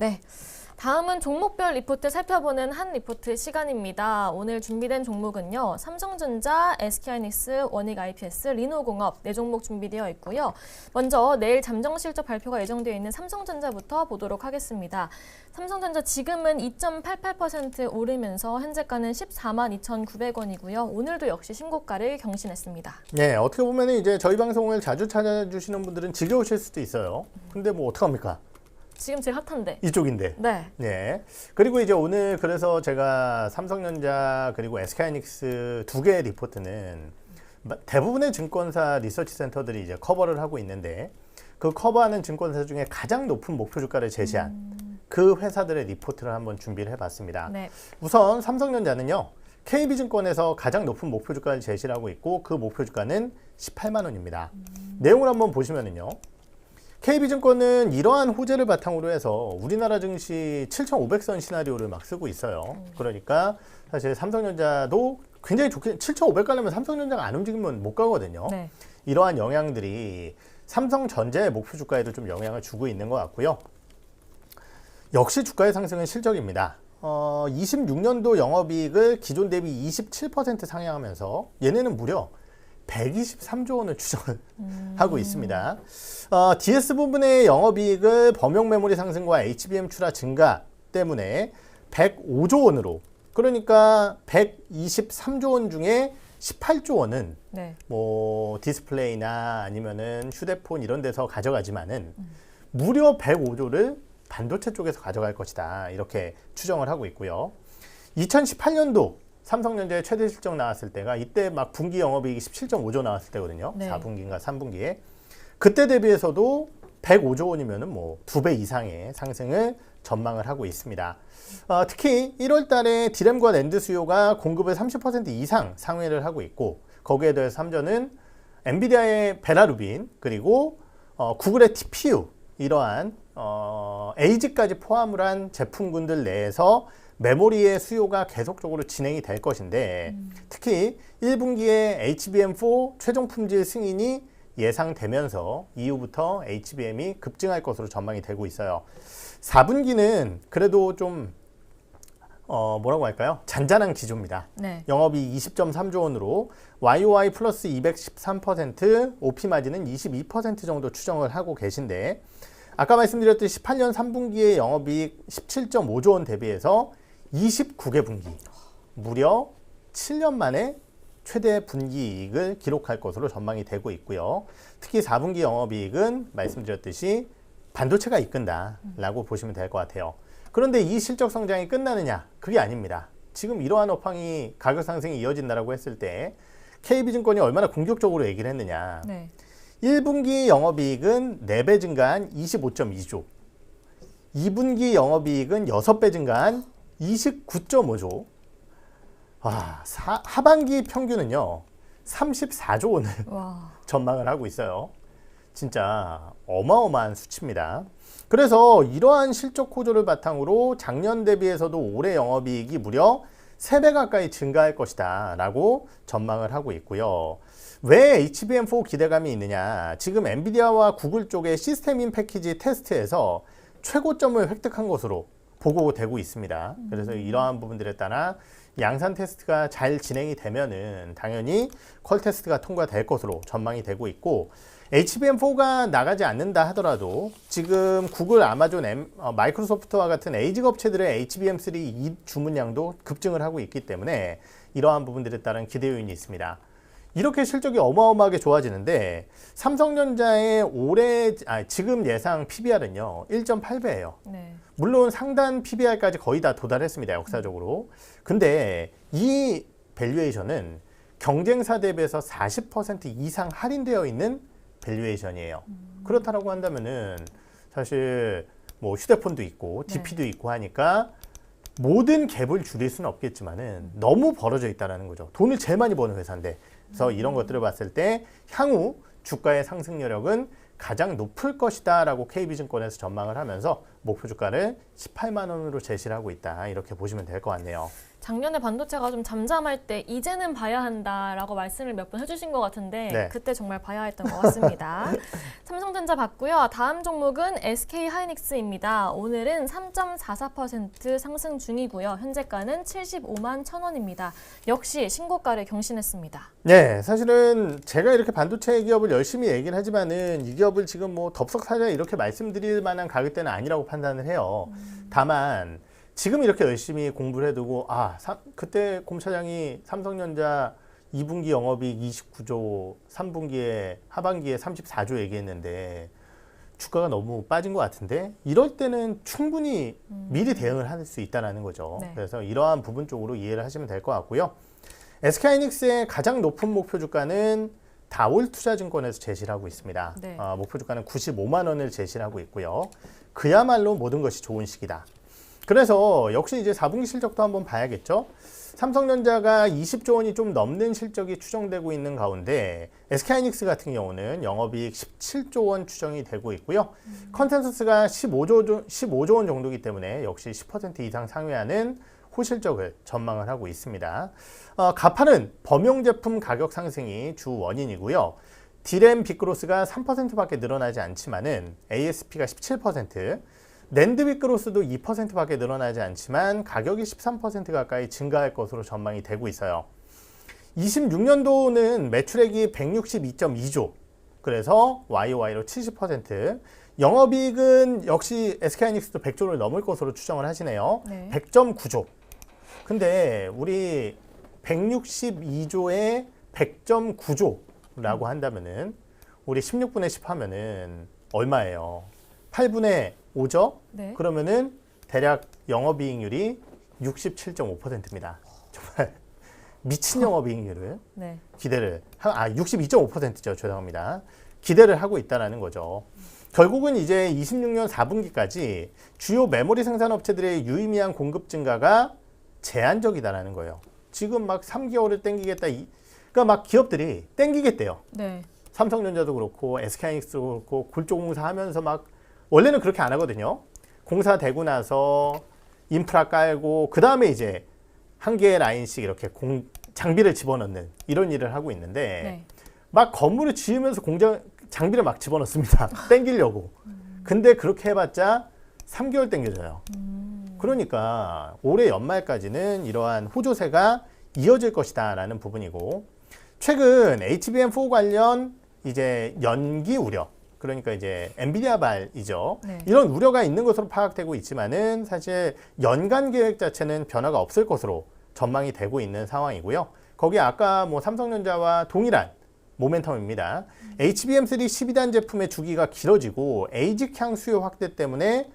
네. 다음은 종목별 리포트 살펴보는 한 리포트 시간입니다. 오늘 준비된 종목은요. 삼성전자, SK하이닉스, 원익IPS, 리노공업 4종목 준비되어 있고요. 먼저 내일 잠정 실적 발표가 예정되어 있는 삼성전자부터 보도록 하겠습니다. 삼성전자 지금은 2.88% 오르면서 현재가는 14만 2,900원이고요. 오늘도 역시 신고가를 경신했습니다. 네, 어떻게 보면 이제 저희 방송을 자주 찾아주시는 분들은 지겨우실 수도 있어요. 근데 뭐 어떡합니까? 지금 제일 핫한데. 이쪽인데. 네. 네. 그리고 이제 오늘 그래서 제가 삼성전자 그리고 SK하이닉스 두 개의 리포트는 대부분의 증권사 리서치 센터들이 이제 커버를 하고 있는데 그 커버하는 증권사 중에 가장 높은 목표 주가를 제시한 그 회사들의 리포트를 한번 준비를 해봤습니다. 네. 우선 삼성전자는요. KB증권에서 가장 높은 목표 주가를 제시를 하고 있고 그 목표 주가는 18만 원입니다. 내용을 한번 보시면은요. KB증권은 이러한 호재를 바탕으로 해서 우리나라 증시 7,500선 시나리오를 막 쓰고 있어요. 그러니까 사실 삼성전자도 굉장히 좋게 7,500 가려면 삼성전자가 안 움직이면 못 가거든요. 네. 이러한 영향들이 삼성전자의 목표 주가에도 좀 영향을 주고 있는 것 같고요. 역시 주가의 상승은 실적입니다. 26년도 영업이익을 기존 대비 27% 상향하면서 얘네는 무려 123조 원을 추정을 하고 있습니다. DS 부분의 영업이익을 범용 메모리 상승과 HBM 출하 증가 때문에 105조 원으로 그러니까 123조 원 중에 18조 원은 네. 뭐 디스플레이나 아니면은 휴대폰 이런 데서 가져가지만은 무려 105조를 반도체 쪽에서 가져갈 것이다. 이렇게 추정을 하고 있고요. 2018년도 삼성전자의 최대 실적 나왔을 때가 이때 막 분기 영업이익이 17.5조 나왔을 때거든요. 네. 4분기인가 3분기에. 그때 대비해서도 105조 원이면은 뭐 2배 이상의 상승을 전망을 하고 있습니다. 특히 1월 달에 디램과 낸드 수요가 공급을 30% 이상 상회를 하고 있고 거기에 더해서 삼전은 엔비디아의 베라루빈 그리고 구글의 TPU 이러한 에이즈까지 포함을 한 제품군들 내에서 메모리의 수요가 계속적으로 진행이 될 것인데 특히 1분기에 HBM4 최종 품질 승인이 예상되면서 이후부터 HBM이 급증할 것으로 전망이 되고 있어요. 4분기는 그래도 좀 뭐라고 할까요? 잔잔한 기조입니다. 네. 영업이 20.3조 원으로 YOY 플러스 213%, OP 마진은 22% 정도 추정을 하고 계신데 아까 말씀드렸듯이 18년 3분기의 영업이익 17.5조 원 대비해서 29개 분기, 무려 7년 만에 최대 분기 이익을 기록할 것으로 전망이 되고 있고요. 특히 4분기 영업이익은 말씀드렸듯이 반도체가 이끈다라고 보시면 될 것 같아요. 그런데 이 실적 성장이 끝나느냐? 그게 아닙니다. 지금 이러한 업황이 가격 상승이 이어진다라고 했을 때 KB증권이 얼마나 공격적으로 얘기를 했느냐. 네. 1분기 영업이익은 4배 증가한 25.2조, 2분기 영업이익은 6배 증가한 29.5조, 하반기 평균은요 34조 원을 와. 전망을 하고 있어요. 진짜 어마어마한 수치입니다. 그래서 이러한 실적 호조를 바탕으로 작년 대비해서도 올해 영업이익이 무려 3배 가까이 증가할 것이다 라고 전망을 하고 있고요. 왜 HBM4 기대감이 있느냐? 지금 엔비디아와 구글 쪽의 시스템인 패키지 테스트에서 최고점을 획득한 것으로 보고되고 있습니다. 그래서 이러한 부분들에 따라 양산 테스트가 잘 진행이 되면은 당연히 퀄 테스트가 통과될 것으로 전망이 되고 있고 HBM4가 나가지 않는다 하더라도 지금 구글, 아마존, 마이크로소프트와 같은 에이지 업체들의 HBM3 이 주문량도 급증을 하고 있기 때문에 이러한 부분들에 따른 기대 요인이 있습니다. 이렇게 실적이 어마어마하게 좋아지는데 삼성전자의 지금 예상 PBR은요 1.8배예요. 네. 물론 상단 PBR까지 거의 다 도달했습니다. 역사적으로. 근데 이 밸류에이션은 경쟁사 대비해서 40% 이상 할인되어 있는 밸류에이션이에요. 그렇다라고 한다면은 사실 뭐 휴대폰도 있고 DP도 있고 하니까 모든 갭을 줄일 수는 없겠지만은 너무 벌어져 있다는 거죠. 돈을 제일 많이 버는 회사인데. 그래서 이런 것들을 봤을 때 향후 주가의 상승 여력은 가장 높을 것이다 라고 KB증권에서 전망을 하면서 목표 주가를 18만 원으로 제시를 하고 있다. 이렇게 보시면 될 것 같네요. 작년에 반도체가 좀 잠잠할 때 이제는 봐야 한다라고 말씀을 몇 번 해주신 것 같은데 네. 그때 정말 봐야 했던 것 같습니다. 삼성전자 봤고요. 다음 종목은 SK하이닉스입니다. 오늘은 3.44% 상승 중이고요. 현재가는 75만 1,000원입니다. 역시 신고가를 경신했습니다. 네, 사실은 제가 이렇게 반도체 기업을 열심히 얘기를 하지만은 이 기업을 지금 뭐 덥석 사자 이렇게 말씀드릴 만한 가격대는 아니라고 판단을 해요. 다만 지금 이렇게 열심히 공부를 해두고 그때 공 차장이 삼성전자 2분기 영업이익 29조, 3분기에 하반기에 34조 얘기했는데 주가가 너무 빠진 것 같은데 이럴 때는 충분히 미리 대응을 할 수 있다는 거죠. 네. 그래서 이러한 부분 쪽으로 이해를 하시면 될 것 같고요. SK하이닉스의 가장 높은 목표 주가는 다올투자증권에서 제시를 하고 있습니다. 네. 목표 주가는 95만 원을 제시를 하고 있고요. 그야말로 모든 것이 좋은 시기다. 그래서 역시 이제 4분기 실적도 한번 봐야겠죠. 삼성전자가 20조 원이 좀 넘는 실적이 추정되고 있는 가운데 SK하이닉스 같은 경우는 영업이익 17조 원 추정이 되고 있고요. 컨센서스가 15조 원 정도이기 때문에 역시 10% 이상 상회하는 호실적을 전망을 하고 있습니다. 가파른 범용 제품 가격 상승이 주 원인이고요. D램 빅그로스가 3%밖에 늘어나지 않지만은 ASP가 17%, 낸드 빅그로스도 2%밖에 늘어나지 않지만 가격이 13% 가까이 증가할 것으로 전망이 되고 있어요. 26년도는 매출액이 162.2조, 그래서 YOY로 70%, 영업이익은 역시 SK하이닉스도 100조를 넘을 것으로 추정을 하시네요. 네. 100.9조. 근데 우리 162조에 100.9조라고 한다면은 우리 16분의 10 하면은 얼마예요? 8분의 5죠? 네. 그러면은 대략 영업이익률이 67.5%입니다. 정말 미친 영업이익률을 네. 기대를 62.5%죠. 죄송합니다. 기대를 하고 있다는 거죠. 결국은 이제 26년 4분기까지 주요 메모리 생산업체들의 유의미한 공급 증가가 제한적이다라는 거예요. 지금 막 3개월을 땡기겠다. 그러니까 막 기업들이 땡기겠대요. 네. 삼성전자도 그렇고 SK하이닉스도 그렇고 골조공사 하면서 막 원래는 그렇게 안 하거든요. 공사 되고 나서 인프라 깔고 그 다음에 이제 한 개의 라인씩 이렇게 장비를 집어넣는 이런 일을 하고 있는데 네. 막 건물을 지으면서 장비를 막 집어넣습니다. 땡기려고. 근데 그렇게 해봤자 3개월 땡겨져요. 그러니까 올해 연말까지는 이러한 호조세가 이어질 것이다라는 부분이고, 최근 HBM4 관련 이제 연기 우려, 그러니까 이제 엔비디아 발이죠. 네. 이런 우려가 있는 것으로 파악되고 있지만은 사실 연간 계획 자체는 변화가 없을 것으로 전망이 되고 있는 상황이고요. 거기에 아까 뭐 삼성전자와 동일한 모멘텀입니다. HBM3 12단 제품의 주기가 길어지고 에이직향 수요 확대 때문에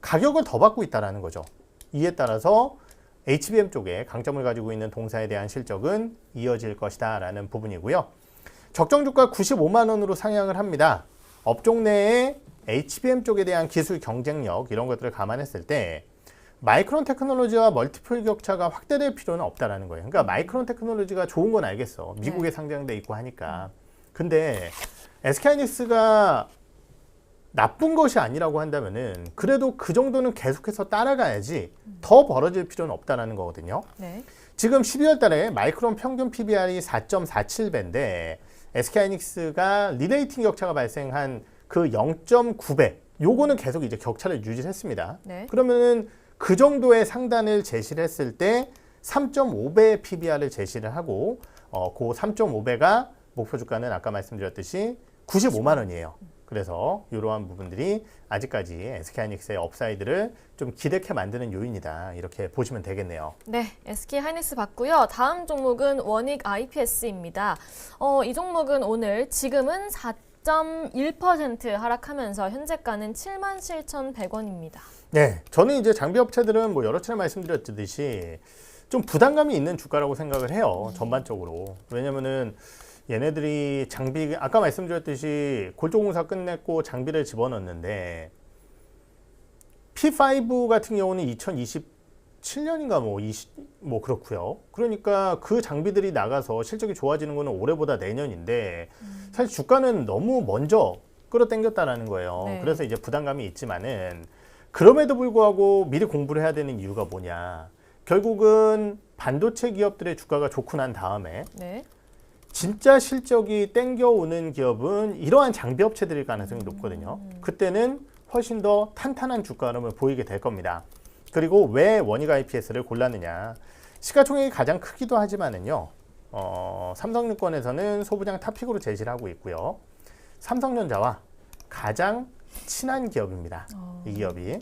가격을 더 받고 있다는 거죠. 이에 따라서 HBM 쪽에 강점을 가지고 있는 동사에 대한 실적은 이어질 것이다 라는 부분이고요. 적정 주가 95만 원으로 상향을 합니다. 업종 내에 HBM 쪽에 대한 기술 경쟁력 이런 것들을 감안했을 때 마이크론 테크놀로지와 멀티플 격차가 확대될 필요는 없다라는 거예요. 그러니까 마이크론 테크놀로지가 좋은 건 알겠어. 미국에 상장돼 있고 하니까. 근데 SK하이닉스가 나쁜 것이 아니라고 한다면은 그래도 그 정도는 계속해서 따라가야지 더 벌어질 필요는 없다라는 거거든요. 네. 지금 12월 달에 마이크론 평균 PBR이 4.47배인데 SK하이닉스가 리레이팅 격차가 발생한 그 0.9배 요거는 계속 이제 격차를 유지했습니다. 네. 그러면은 그 정도의 상단을 제시를 했을 때 3.5배 PBR을 제시를 하고 그 3.5배가 목표 주가는 아까 말씀드렸듯이 95만 원이에요. 그래서 이러한 부분들이 아직까지 SK하이닉스의 업사이드를 좀 기대케 만드는 요인이다. 이렇게 보시면 되겠네요. 네, SK하이닉스 봤고요. 다음 종목은 원익 IPS입니다. 이 종목은 오늘 지금은 4.1% 하락하면서 현재가는 77,100원입니다. 네, 저는 이제 장비 업체들은 뭐 여러 차례 말씀드렸듯이 좀 부담감이 있는 주가라고 생각을 해요. 전반적으로. 왜냐면은 얘네들이 장비, 아까 말씀드렸듯이 골조공사 끝냈고 장비를 집어넣는데 P5 같은 경우는 2027년인가 뭐 그렇고요. 그러니까 그 장비들이 나가서 실적이 좋아지는 거는 올해보다 내년인데 사실 주가는 너무 먼저 끌어당겼다라는 거예요. 네. 그래서 이제 부담감이 있지만은 그럼에도 불구하고 미리 공부를 해야 되는 이유가 뭐냐. 결국은 반도체 기업들의 주가가 좋고 난 다음에 네. 진짜 실적이 땡겨오는 기업은 이러한 장비 업체들일 가능성이 높거든요. 그때는 훨씬 더 탄탄한 주가 흐름을 보이게 될 겁니다. 그리고 왜 원익 IPS를 골랐느냐. 시가총액이 가장 크기도 하지만은요. 삼성증권에서는 소부장 탑픽으로 제시를 하고 있고요. 삼성전자와 가장 친한 기업입니다. 이 기업이.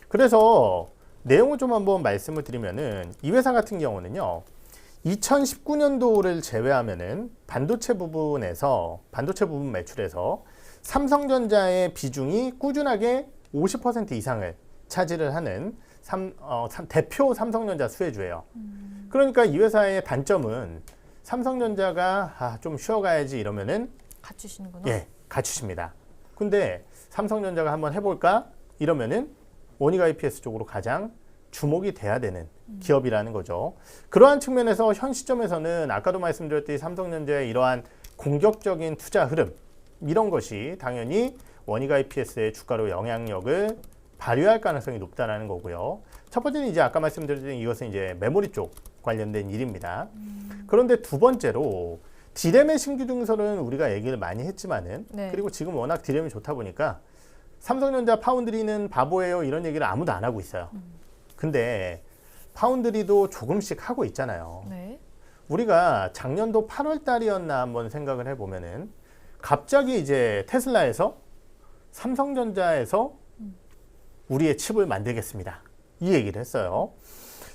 그래서 내용을 좀 한번 말씀을 드리면은 이 회사 같은 경우는요. 2019년도를 제외하면은 반도체 부분 매출에서 삼성전자의 비중이 꾸준하게 50% 이상을 차지를 하는 대표 삼성전자 수혜주예요. 그러니까 이 회사의 단점은 삼성전자가 좀 쉬어가야지 이러면은 갖추시는구나. 예, 갖추십니다. 근데 삼성전자가 한번 해볼까 이러면은 원익 IPS 쪽으로 가장 주목이 돼야 되는 기업이라는 거죠. 그러한 측면에서 현 시점에서는 아까도 말씀드렸듯이 삼성전자의 이러한 공격적인 투자 흐름 이런 것이 당연히 원익 IPS의 주가로 영향력을 발휘할 가능성이 높다라는 거고요. 첫 번째는 이제 아까 말씀드렸던 이것은 이제 메모리 쪽 관련된 일입니다. 그런데 두 번째로 디램의 신규 증설은 우리가 얘기를 많이 했지만은 네. 그리고 지금 워낙 디램이 좋다 보니까 삼성전자 파운드리는 바보예요 이런 얘기를 아무도 안 하고 있어요. 근데 파운드리도 조금씩 하고 있잖아요. 네. 우리가 작년도 8월 달이었나 한번 생각을 해보면은 갑자기 이제 테슬라에서 삼성전자에서 우리의 칩을 만들겠습니다. 이 얘기를 했어요.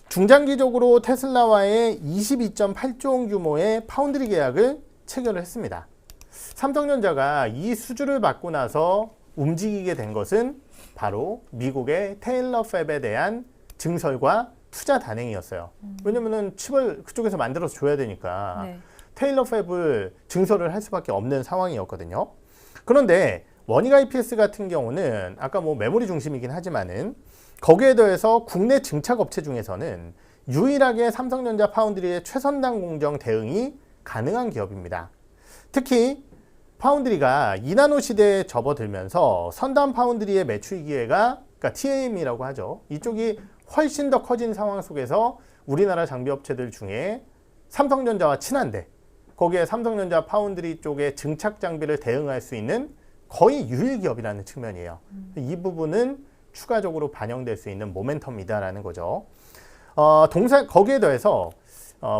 중장기적으로 테슬라와의 22.8조 원 규모의 파운드리 계약을 체결을 했습니다. 삼성전자가 이 수주를 받고 나서 움직이게 된 것은 바로 미국의 테일러 팹에 대한 증설과 투자 단행이었어요. 왜냐면은 칩을 그쪽에서 만들어서 줘야 되니까 네. 테일러 팹을 증설을 할 수밖에 없는 상황이었거든요. 그런데 원익 IPS 같은 경우는 아까 뭐 메모리 중심이긴 하지만은 거기에 더해서 국내 증착 업체 중에서는 유일하게 삼성전자 파운드리의 최선단 공정 대응이 가능한 기업입니다. 특히 파운드리가 2나노 시대에 접어들면서 선단 파운드리의 매출 기회가 그러니까 TAM이라고 하죠. 이쪽이 훨씬 더 커진 상황 속에서 우리나라 장비 업체들 중에 삼성전자와 친한데 거기에 삼성전자 파운드리 쪽의 증착 장비를 대응할 수 있는 거의 유일 기업이라는 측면이에요. 이 부분은 추가적으로 반영될 수 있는 모멘텀이다라는 거죠. 거기에 더해서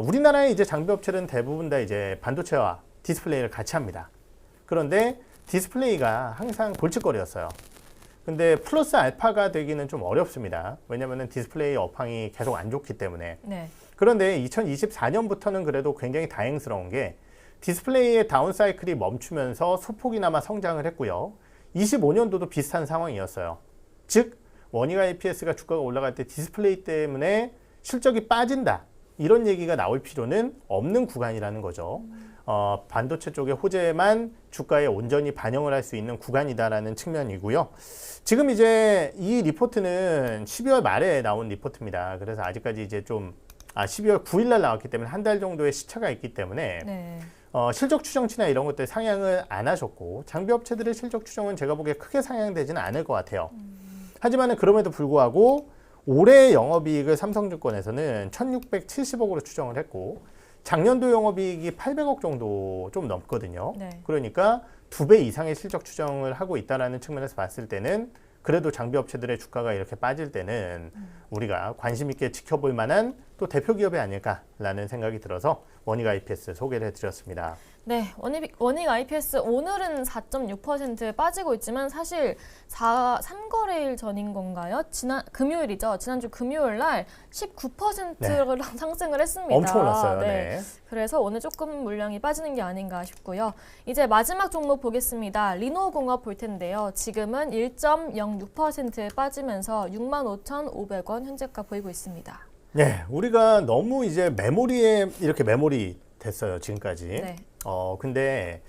우리나라의 이제 장비 업체는 대부분 다 이제 반도체와 디스플레이를 같이 합니다. 그런데 디스플레이가 항상 골칫거리였어요. 근데 플러스 알파가 되기는 좀 어렵습니다. 왜냐하면 디스플레이 업황이 계속 안 좋기 때문에. 네. 그런데 2024년부터는 그래도 굉장히 다행스러운 게 디스플레이의 다운 사이클이 멈추면서 소폭이나마 성장을 했고요. 25년도도 비슷한 상황이었어요. 즉 원익 IPS가 주가가 올라갈 때 디스플레이 때문에 실적이 빠진다. 이런 얘기가 나올 필요는 없는 구간이라는 거죠. 반도체 쪽의 호재만 주가에 온전히 반영을 할 수 있는 구간이다라는 측면이고요. 지금 이제 이 리포트는 12월 말에 나온 리포트입니다. 그래서 아직까지 이제 12월 9일 날 나왔기 때문에 한 달 정도의 시차가 있기 때문에 네. 실적 추정치나 이런 것들 상향을 안 하셨고 장비 업체들의 실적 추정은 제가 보기에 크게 상향되지는 않을 것 같아요. 하지만 그럼에도 불구하고 올해 영업이익을 삼성증권에서는 1,670억으로 추정을 했고 작년도 영업이익이 800억 정도 좀 넘거든요. 네. 그러니까 2배 이상의 실적 추정을 하고 있다는 측면에서 봤을 때는 그래도 장비 업체들의 주가가 이렇게 빠질 때는 우리가 관심 있게 지켜볼 만한 또 대표 기업이 아닐까라는 생각이 들어서 원익 IPS 소개를 해드렸습니다. 네, 원익 IPS 오늘은 4.6% 빠지고 있지만 사실 3거래일 전인 건가요? 금요일이죠. 지난주 금요일 날 19%를 상승을 했습니다. 엄청 올랐어요. 네. 네. 그래서 오늘 조금 물량이 빠지는 게 아닌가 싶고요. 이제 마지막 종목 보겠습니다. 리노공업 볼 텐데요. 지금은 1.06% 빠지면서 65,500원 현재가 보이고 있습니다. 네, 우리가 너무 이제 메모리에 이렇게 메모리 됐어요, 지금까지. 네. 근데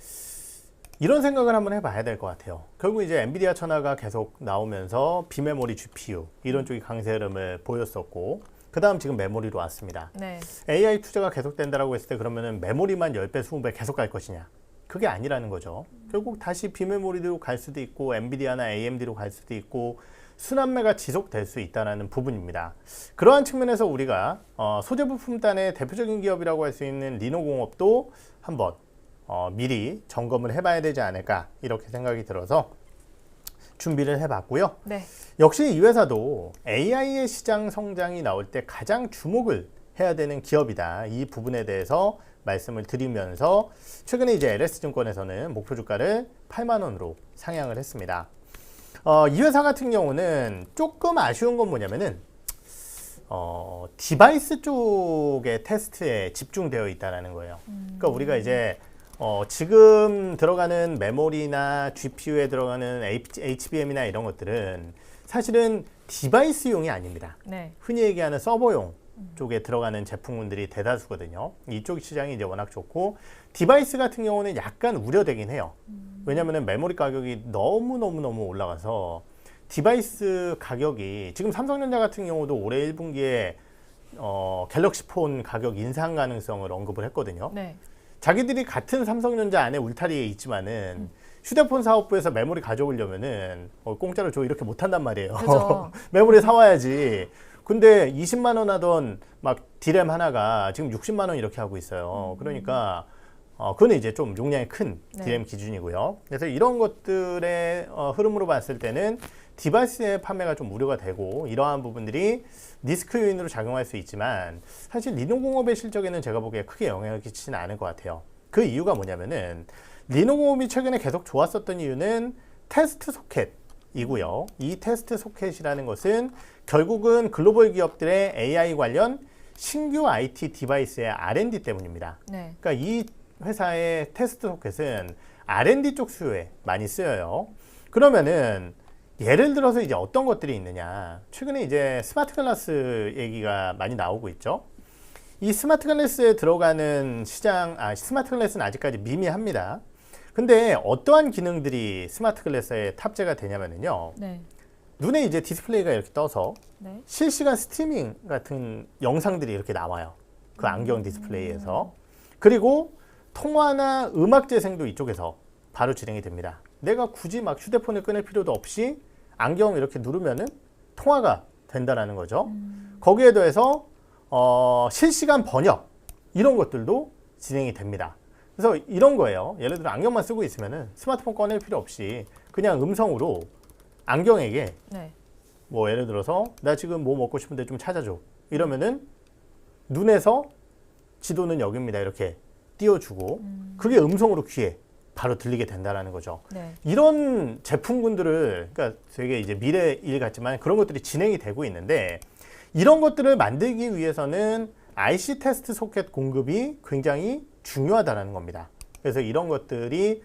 이런 생각을 한번 해봐야 될 것 같아요. 결국 이제 엔비디아 천하가 계속 나오면서 비메모리 GPU 이런 쪽이 강세 흐름을 보였었고 그 다음 지금 메모리로 왔습니다. 네. AI 투자가 계속된다라고 했을 때 그러면은 메모리만 10배, 20배 계속 갈 것이냐? 그게 아니라는 거죠. 결국 다시 비메모리로 갈 수도 있고 엔비디아나 AMD로 갈 수도 있고 순환매가 지속될 수 있다는 부분입니다. 그러한 측면에서 우리가 소재 부품단의 대표적인 기업이라고 할 수 있는 리노공업도 한번 미리 점검을 해봐야 되지 않을까 이렇게 생각이 들어서 준비를 해봤고요. 네. 역시 이 회사도 AI의 시장 성장이 나올 때 가장 주목을 해야 되는 기업이다. 이 부분에 대해서 말씀을 드리면서 최근에 이제 LS증권에서는 목표 주가를 8만 원으로 상향을 했습니다. 이 회사 같은 경우는 조금 아쉬운 건 뭐냐면은 디바이스 쪽의 테스트에 집중되어 있다는 거예요. 그러니까 우리가 이제 지금 들어가는 메모리나 GPU에 들어가는 HBM이나 이런 것들은 사실은 디바이스용이 아닙니다. 네. 흔히 얘기하는 서버용 쪽에 들어가는 제품군들이 대다수거든요. 이쪽 시장이 이제 워낙 좋고 디바이스 같은 경우는 약간 우려되긴 해요. 왜냐하면 메모리 가격이 너무 올라가서 디바이스 가격이 지금 삼성전자 같은 경우도 올해 1분기에 갤럭시 폰 가격 인상 가능성을 언급을 했거든요. 네. 자기들이 같은 삼성전자 안에 울타리에 있지만은 휴대폰 사업부에서 메모리 가져오려면은 공짜로 줘 이렇게 못한단 말이에요. 그죠. 메모리 사와야지. 근데 20만 원 하던 막 디램 하나가 지금 60만 원 이렇게 하고 있어요. 그러니까 그건 이제 좀 용량이 큰 네. 디램 기준이고요. 그래서 이런 것들의 흐름으로 봤을 때는 디바이스의 판매가 좀 우려가 되고 이러한 부분들이 리스크 요인으로 작용할 수 있지만 사실 리노공업의 실적에는 제가 보기에 크게 영향을 끼치지는 않을 것 같아요. 그 이유가 뭐냐면은 리노공업이 최근에 계속 좋았었던 이유는 테스트 소켓이고요. 이 테스트 소켓이라는 것은 결국은 글로벌 기업들의 AI 관련 신규 IT 디바이스의 R&D 때문입니다. 네. 그러니까 이 회사의 테스트 소켓은 R&D 쪽 수요에 많이 쓰여요. 그러면은 예를 들어서 이제 어떤 것들이 있느냐. 최근에 이제 스마트 글라스 얘기가 많이 나오고 있죠. 이 스마트 글라스에 들어가는 스마트 글라스는 아직까지 미미합니다. 근데 어떠한 기능들이 스마트 글라스에 탑재가 되냐면요. 네. 눈에 이제 디스플레이가 이렇게 떠서 네. 실시간 스트리밍 같은 영상들이 이렇게 나와요. 그 안경 디스플레이에서. 그리고 통화나 음악 재생도 이쪽에서 바로 진행이 됩니다. 내가 굳이 막 휴대폰을 꺼낼 필요도 없이 안경을 이렇게 누르면은 통화가 된다라는 거죠. 거기에 더해서 실시간 번역 이런 것들도 진행이 됩니다. 그래서 이런 거예요. 예를 들어 안경만 쓰고 있으면은 스마트폰 꺼낼 필요 없이 그냥 음성으로 안경에게 네. 뭐 예를 들어서 나 지금 뭐 먹고 싶은데 좀 찾아줘 이러면은 눈에서 지도는 여기입니다 이렇게 띄워주고 그게 음성으로 귀에 바로 들리게 된다라는 거죠. 네. 이런 제품군들을 그러니까 되게 이제 미래 일 같지만 그런 것들이 진행이 되고 있는데 이런 것들을 만들기 위해서는 IC 테스트 소켓 공급이 굉장히 중요하다라는 겁니다. 그래서 이런 것들이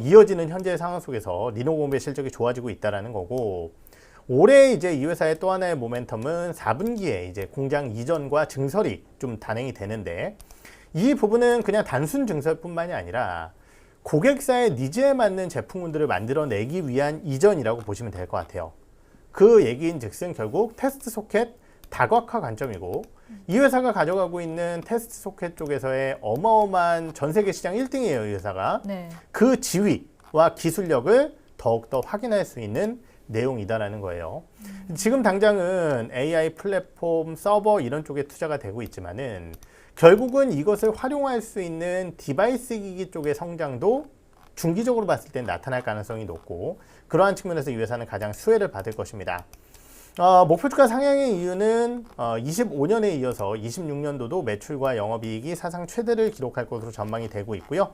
이어지는 현재 상황 속에서 리노공업의 실적이 좋아지고 있다라는 거고 올해 이제 이 회사의 또 하나의 모멘텀은 4분기에 이제 공장 이전과 증설이 좀 단행이 되는데 이 부분은 그냥 단순 증설뿐만이 아니라 고객사의 니즈에 맞는 제품군들을 만들어내기 위한 이전이라고 보시면 될 것 같아요. 그 얘기인 즉슨 결국 테스트 소켓 다각화 관점이고 이 회사가 가져가고 있는 테스트 소켓 쪽에서의 어마어마한 전 세계 시장 1등이에요. 이 회사가. 네. 그 지위와 기술력을 더욱더 확인할 수 있는 내용이다라는 거예요. 지금 당장은 AI 플랫폼, 서버 이런 쪽에 투자가 되고 있지만은 결국은 이것을 활용할 수 있는 디바이스 기기 쪽의 성장도 중기적으로 봤을 때 나타날 가능성이 높고 그러한 측면에서 이 회사는 가장 수혜를 받을 것입니다. 목표주가 상향의 이유는 25년에 이어서 26년도도 매출과 영업이익이 사상 최대를 기록할 것으로 전망이 되고 있고요.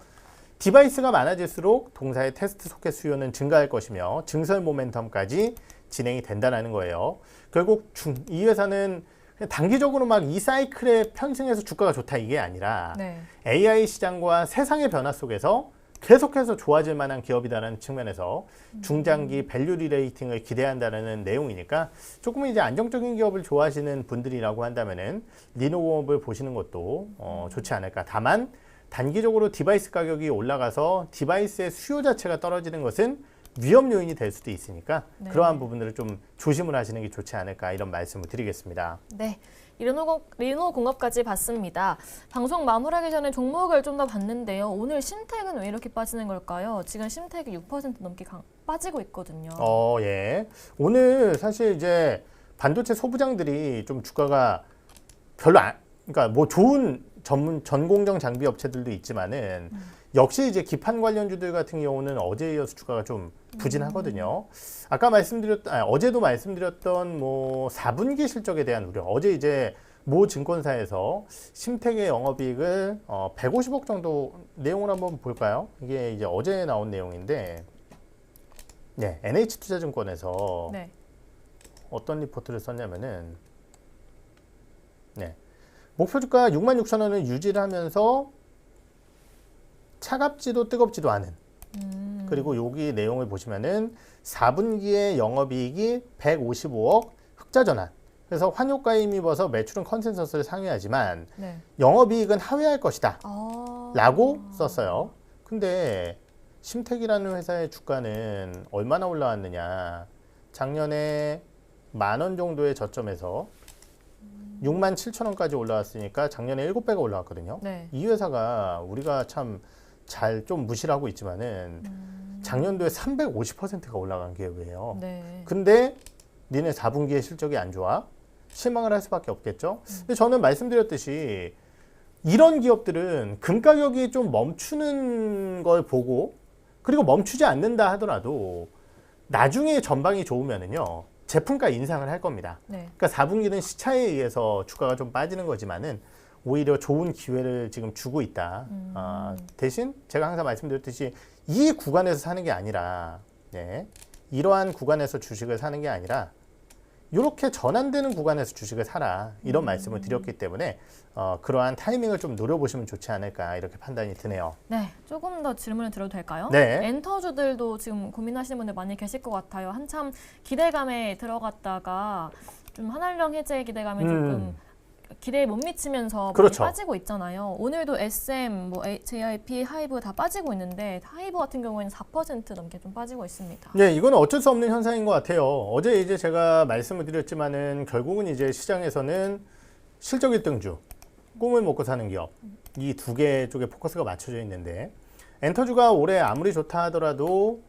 디바이스가 많아질수록 동사의 테스트 소켓 수요는 증가할 것이며 증설 모멘텀까지 진행이 된다는 거예요. 결국 이 회사는 단기적으로 막 이 사이클에 편승해서 주가가 좋다 이게 아니라 네. AI 시장과 세상의 변화 속에서 계속해서 좋아질 만한 기업이다라는 측면에서 중장기 밸류 리레이팅을 기대한다는 내용이니까 조금 이제 안정적인 기업을 좋아하시는 분들이라고 한다면은 리노공업을 보시는 것도 좋지 않을까. 다만 단기적으로 디바이스 가격이 올라가서 디바이스의 수요 자체가 떨어지는 것은 위험 요인이 될 수도 있으니까 네. 그러한 부분들을 좀 조심을 하시는 게 좋지 않을까 이런 말씀을 드리겠습니다. 네. 리노공업까지 봤습니다. 방송 마무리하기 전에 종목을 좀 더 봤는데요. 오늘 신택은 왜 이렇게 빠지는 걸까요? 지금 신택이 6% 넘게 빠지고 있거든요. 예. 오늘 사실 이제 반도체 소부장들이 좀 주가가 별로 그러니까 뭐 좋은 전공정 장비 업체들도 있지만은 역시 이제 기판 관련주들 같은 경우는 어제에 이어서 주가가 좀 부진하거든요. 아까 어제도 말씀드렸던 뭐 4분기 실적에 대한 우려. 어제 이제 모 증권사에서 심택의 영업이익을 150억 정도 내용을 한번 볼까요? 이게 이제 어제 나온 내용인데, 네, NH투자증권에서 네. 어떤 리포트를 썼냐면은, 네, 목표 주가 66,000원을 유지를 하면서 차갑지도 뜨겁지도 않은. 그리고 여기 내용을 보시면은 4분기에 영업이익이 155억 흑자 전환. 그래서 환효가에 힘입어서 매출은 컨센서스를 상회하지만 네. 영업이익은 하회할 것이다. 아. 라고 썼어요. 근데 심택이라는 회사의 주가는 얼마나 올라왔느냐. 작년에 10,000원 정도의 저점에서 67,000원까지 올라왔으니까 작년에 7배가 올라왔거든요. 네. 이 회사가 우리가 참 잘 좀 무시를 하고 있지만은 작년도에 350%가 올라간 기업이에요. 네. 근데 니네 4분기에 실적이 안 좋아? 실망을 할 수밖에 없겠죠. 근데 저는 말씀드렸듯이 이런 기업들은 금 가격이 좀 멈추는 걸 보고 그리고 멈추지 않는다 하더라도 나중에 전방이 좋으면은요 제품가 인상을 할 겁니다. 네. 그러니까 4분기는 시차에 의해서 주가가 좀 빠지는 거지만은 오히려 좋은 기회를 지금 주고 있다. 대신 제가 항상 말씀드렸듯이 이 구간에서 사는 게 아니라, 네, 이러한 구간에서 주식을 사는 게 아니라 이렇게 전환되는 구간에서 주식을 사라 이런 말씀을 드렸기 때문에 그러한 타이밍을 좀 노려보시면 좋지 않을까 이렇게 판단이 드네요. 네, 조금 더 질문을 드려도 될까요? 네. 엔터주들도 지금 고민하시는 분들 많이 계실 것 같아요. 한참 기대감에 들어갔다가 좀 한한령 해제 기대감에 조금 기대에 못 미치면서 그렇죠. 많이 빠지고 있잖아요. 오늘도 SM, 뭐 JYP, 하이브 다 빠지고 있는데 하이브 같은 경우에는 4% 넘게 좀 빠지고 있습니다. 네, 이건 어쩔 수 없는 현상인 것 같아요. 어제 이제 제가 말씀을 드렸지만은 결국은 이제 시장에서는 실적 1등주, 꿈을 먹고 사는 기업 이 두 개 쪽에 포커스가 맞춰져 있는데 엔터주가 올해 아무리 좋다 하더라도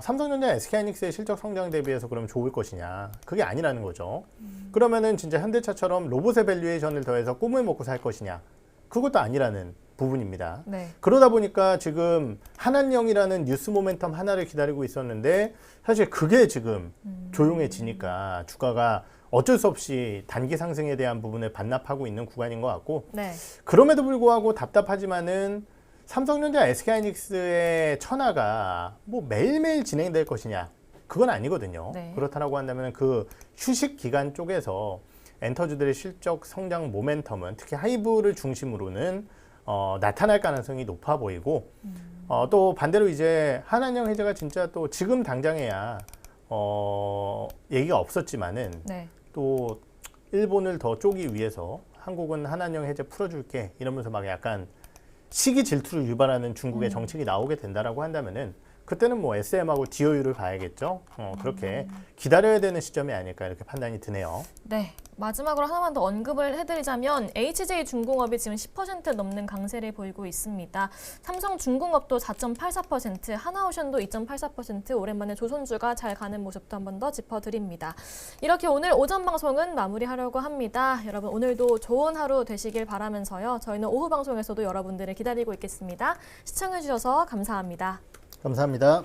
삼성전자, SK하이닉스의 실적 성장 대비해서 그럼 좋을 것이냐? 그게 아니라는 거죠. 그러면은 진짜 현대차처럼 로봇의 밸류에이션을 더해서 꿈을 먹고 살 것이냐? 그것도 아니라는 부분입니다. 네. 그러다 보니까 지금 한한령이라는 뉴스 모멘텀 하나를 기다리고 있었는데 사실 그게 지금 조용해지니까 주가가 어쩔 수 없이 단기 상승에 대한 부분을 반납하고 있는 구간인 것 같고 네. 그럼에도 불구하고 답답하지만은 삼성전자, SK하이닉스의 천하가 뭐 매일매일 진행될 것이냐? 그건 아니거든요. 네. 그렇다라고 한다면 그 휴식 기간 쪽에서 엔터주들의 실적 성장 모멘텀은 특히 하이브를 중심으로는 나타날 가능성이 높아 보이고 또 반대로 이제 한한령 해제가 진짜 또 지금 당장에야 얘기가 없었지만은 네. 또 일본을 더 쪼기 위해서 한국은 한한령 해제 풀어줄게 이러면서 막 약간 시기 질투를 유발하는 중국의 정책이 나오게 된다라고 한다면은 그때는 뭐 SM하고 DOU를 봐야겠죠. 그렇게 기다려야 되는 시점이 아닐까 이렇게 판단이 드네요. 네. 마지막으로 하나만 더 언급을 해드리자면 HJ중공업이 지금 10% 넘는 강세를 보이고 있습니다. 삼성중공업도 4.84%, 하나오션도 2.84%, 오랜만에 조선주가 잘 가는 모습도 한 번 더 짚어드립니다. 이렇게 오늘 오전 방송은 마무리하려고 합니다. 여러분 오늘도 좋은 하루 되시길 바라면서요. 저희는 오후 방송에서도 여러분들을 기다리고 있겠습니다. 시청해주셔서 감사합니다. 감사합니다.